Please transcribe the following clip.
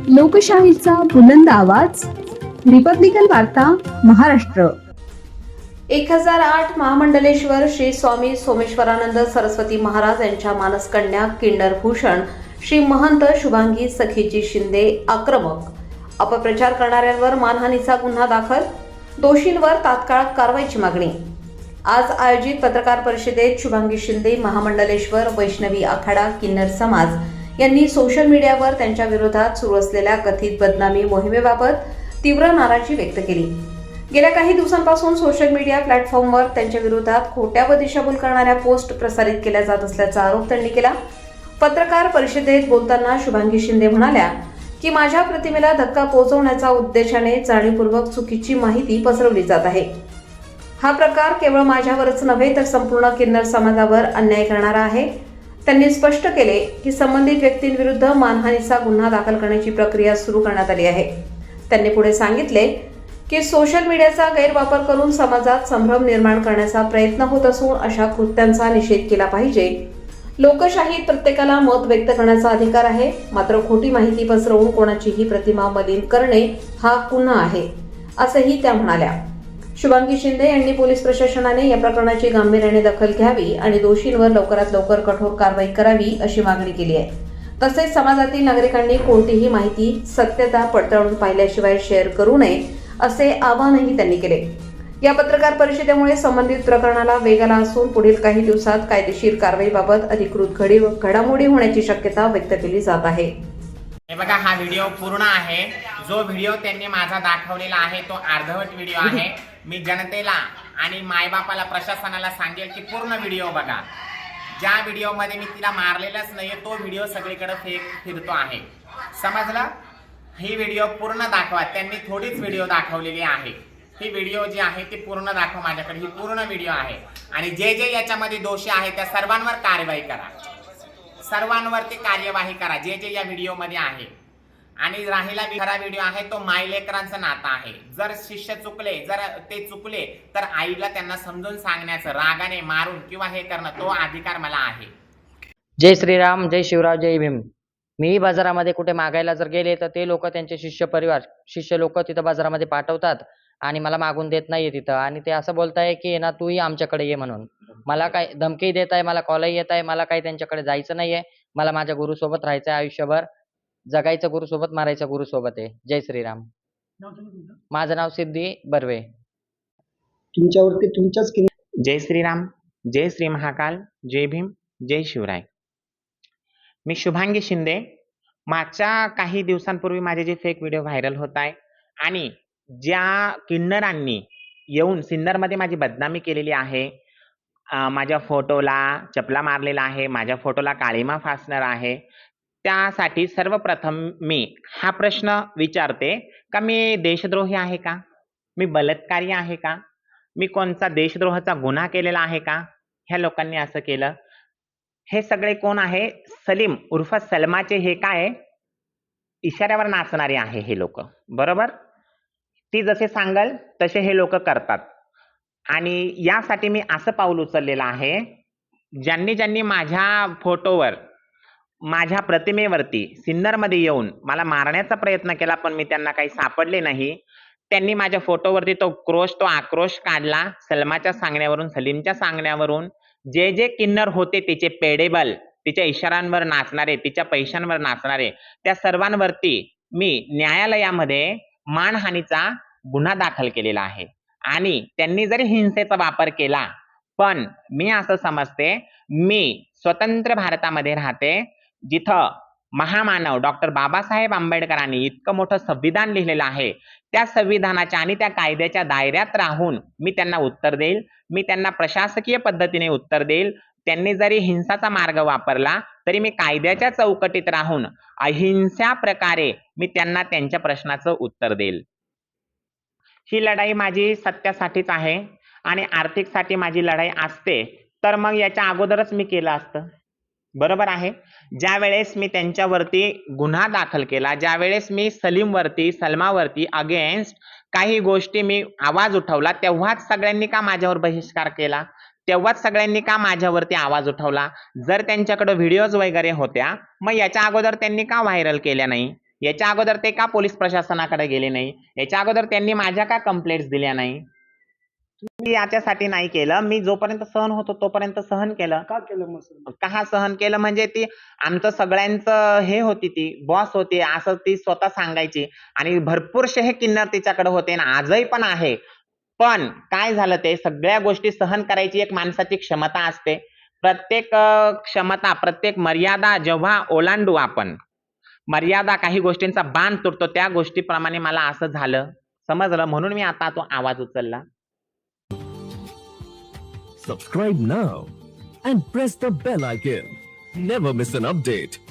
लोकशाहीचा बुलंद आवाज, रिपब्लिकन वार्ता, महाराष्ट्र. 1008 महामंडलेश्वर श्री स्वामी सोमेश्वरानंद सरस्वती महाराज यांच्या मानसकन्या किन्नर भूषण श्री महंत शुभांगी सखीजी शिंदे आक्रमक अपप्रचार करणाऱ्यांवर मानहानीचा गुन्हा दाखल, दोषींवर तात्काळ कारवाईची मागणी. आज आयोजित पत्रकार परिषदेत शुभांगी शिंदे महामंडलेश्वर वैष्णवी आखाडा किन्नर समाज यांनी सोशल मीडियावर त्यांच्या विरोधात सुरू असलेल्या कथित बदनामी मोहिमेबाबत तीव्र नाराजी व्यक्त केली. गेल्या काही दिवसांपासून सोशल मीडिया प्लॅटफॉर्मवर त्यांच्या विरोधात खोट्या व दिशाभूल करणाऱ्या पोस्ट प्रसारित केल्या जात असल्याचा आरोप त्यांनी केला. पत्रकार परिषदेत बोलताना शुभांगी शिंदे म्हणाल्या की माझ्या प्रतिमेला धक्का पोहोचवण्याच्या उद्देशाने जाणीवपूर्वक चुकीची माहिती पसरवली जात आहे. हा प्रकार केवळ माझ्यावरच नव्हे तर संपूर्ण किन्नर समाजावर अन्याय करणारा आहे. त्यांनी स्पष्ट केले की संबंधित व्यक्तींविरुद्ध मानहानीचा गुन्हा दाखल करण्याची प्रक्रिया सुरू करण्यात आली आहे. त्यांनी पुढे सांगितले की सोशल मीडियाचा गैरवापर करून समाजात संभ्रम निर्माण करण्याचा प्रयत्न होत असून अशा कृत्यांचा निषेध केला पाहिजे. लोकशाहीत प्रत्येकाला मत व्यक्त करण्याचा अधिकार आहे, मात्र खोटी माहिती पसरवून कोणाचीही प्रतिमा मलिन करणे हा गुन्हा आहे, असंही त्या म्हणाल्या. शुभांगी शिंदे यांनी पोलीस प्रशासनाने या प्रकरणाची गांभीर्याने दखल घ्यावी आणि दोषींवर लवकरात लवकर कठोर कारवाई करावी अशी मागणी केली आहे. तसेच समाजातील नागरिकांनी कोणतीही माहिती सत्यता पडताळून पाहिल्याशिवाय शेअर करू नये असे आवाहनही त्यांनी केले. या पत्रकार परिषदेमुळे संबंधित प्रकरणाला वेग आला असून पुढील काही दिवसात कायदेशीर कारवाईबाबत अधिकृत घडामोडी होण्याची शक्यता व्यक्त केली जात आहे. हे बघा, हा व्हिडिओ पूर्ण आहे. जो व्हिडिओ त्यांनी माझा दाखवलेला आहे तो अर्धवट व्हिडिओ आहे. मी जनतेला आणि मायबापाला प्रशासनाला सांगेल की पूर्ण व्हिडिओ बघा. ज्या व्हिडिओमध्ये मी तिला मारलेलाच नाहीये तो व्हिडिओ सगळीकडे फिरतो आहे. समजलं? ही व्हिडिओ पूर्ण दाखवा. त्यांनी थोडीच व्हिडिओ दाखवलेली आहे. ही व्हिडिओ जी आहे ती पूर्ण दाखवा माझ्याकडे. ही पूर्ण व्हिडिओ आहे आणि जे जे याच्यामध्ये दोषी आहे त्या सर्वांवर कारवाई करा. सर्वांवरती कार्यवाही करा जे जे या व्हिडिओमध्ये आहे. आणि राहिला खरा व्हिडिओ आहे तो मायलेकरांचं नातं आहे. जर शिष्य चुकले, जर ते चुकले तर आईला त्यांना समजून सांगण्याचं, रागाने मारून किंवा हे करणं तो अधिकार मला आहे. जय श्रीराम, जय शिवराव, जय भीम. मी बाजारामध्ये कुठे मागायला जर गेले तर ते लोक त्यांचे शिष्य लोक तिथं बाजारामध्ये पाठवतात आणि मला मागून देत नाहीये तिथं. आणि ते असं बोलताय की ना तूही आमच्याकडे ये म्हणून. मला काय धमकी देत आहे, मला कॉलही येत आहे. मला काही त्यांच्याकडे जायचं नाहीये. मला माझ्या गुरुसोबत राहायचं आहे आयुष्यभर. जगायचं गुरुसोबत, मारायचं गुरुसोबत आहे. जय श्रीराम. माझं नाव सिद्धी बर्वे. तुमच्यावरती तुमच्याच जय श्रीराम, जय श्री महाकाल, जय भीम, जय शिवराय. मी शुभांगी शिंदे. मागच्या काही दिवसांपूर्वी माझे जे फेक व्हिडिओ व्हायरल होत आहे आणि ज्या किन्नरांनी येऊन सिन्नरमध्ये माझी बदनामी केलेली आहे, माझ्या फोटोला चपला मारलेला आहे, माझ्या फोटोला काळीमा फासणार आहे, त्यासाठी सर्वप्रथम मी हा प्रश्न विचारते का मी देशद्रोही आहे का? मी बलात्कारी आहे का? मी कोणता देशद्रोहाचा गुन्हा केलेला आहे का? ह्या लोकांनी असं केलं. हे सगळे कोण आहे? सलीम उर्फ सलमाचे हे काय इशाऱ्यावर नाचणारे आहे हे लोक, बरोबर? ती जसे सांगल तसे हे लोक करतात. आणि यासाठी मी असं पाऊल उचललेलं आहे, ज्यांनी माझ्या फोटोवर, माझ्या प्रतिमेवरती सिन्नरमध्ये येऊन मला मारण्याचा प्रयत्न केला पण मी त्यांना काही सापडले नाही. त्यांनी माझ्या फोटोवरती तो आक्रोश काढला सलमाच्या सांगण्यावरून, सलीमच्या सांगण्यावरून. जे जे किन्नर होते तिचे पेडेबल, तिच्या इशाऱ्यांवर नाचणारे, तिच्या पैशांवर नाचणारे, त्या सर्वांवरती मी न्यायालयामध्ये मानहानीचा गुन्हा दाखल केलेला आहे. आणि त्यांनी जरी हिंसेचा वापर केला पण मी असं समजते, मी स्वतंत्र भारतामध्ये राहते जिथं महामानव डॉक्टर बाबासाहेब आंबेडकरांनी इतकं मोठं संविधान लिहिलेलं आहे. त्या संविधानाच्या आणि त्या कायद्याच्या दायऱ्यात राहून मी त्यांना उत्तर देईल. मी त्यांना प्रशासकीय पद्धतीने उत्तर देईल. त्यांनी जरी हिंसाचा मार्ग वापरला तरी मी कायद्याच्या चौकटीत राहून अहिंसा प्रकारे मी त्यांना त्यांच्या प्रश्नाचं उत्तर देईल. ही लढाई माझी सत्यासाठीच आहे आणि आर्थिकसाठी माझी लढाई असते तर मग याच्या अगोदरच मी केलं असतं, बरोबर आहे? ज्या वेळेस मी त्यांच्यावरती गुन्हा दाखल केला, ज्या वेळेस मी सलमावरती अगेन्स्ट काही गोष्टी मी आवाज उठवला, तेव्हाच सगळ्यांनी का माझ्यावर बहिष्कार केला? तेव्हाच सगळ्यांनी का माझ्यावरती आवाज उठवला? जर त्यांच्याकडे व्हिडिओज वगैरे होत्या मग याच्या अगोदर त्यांनी का व्हायरल केल्या नाही? याच्या अगोदर ते का पोलीस प्रशासनाकडे गेले नाही? याच्या अगोदर त्यांनी माझ्या का कंप्लेंट्स दिल्या नाही? मी याच्यासाठी नाही केलं. मी जोपर्यंत सहन होतो तोपर्यंत सहन केलं. का केलं मग सर? का सहन केलं म्हणजे ती आमचं सगळ्यांचं हे होती, ती बॉस होती असं ती स्वतः सांगायची आणि भरपूरसे हे किन्नर तिच्याकडे होते आणि आजही पण आहे. पण काय झालं ते सगळ्या गोष्टी सहन करायची एक माणसाची क्षमता असते. प्रत्येक क्षमता, प्रत्येक मर्यादा जेव्हा ओलांडू आपण, मर्यादा काही गोष्टींचा बांध तुटतो त्या गोष्टीप्रमाणे मला असं झालं. समजलं म्हणून मी आता तो आवाज उचलला. Subscribe now and press the bell icon. Never miss an update.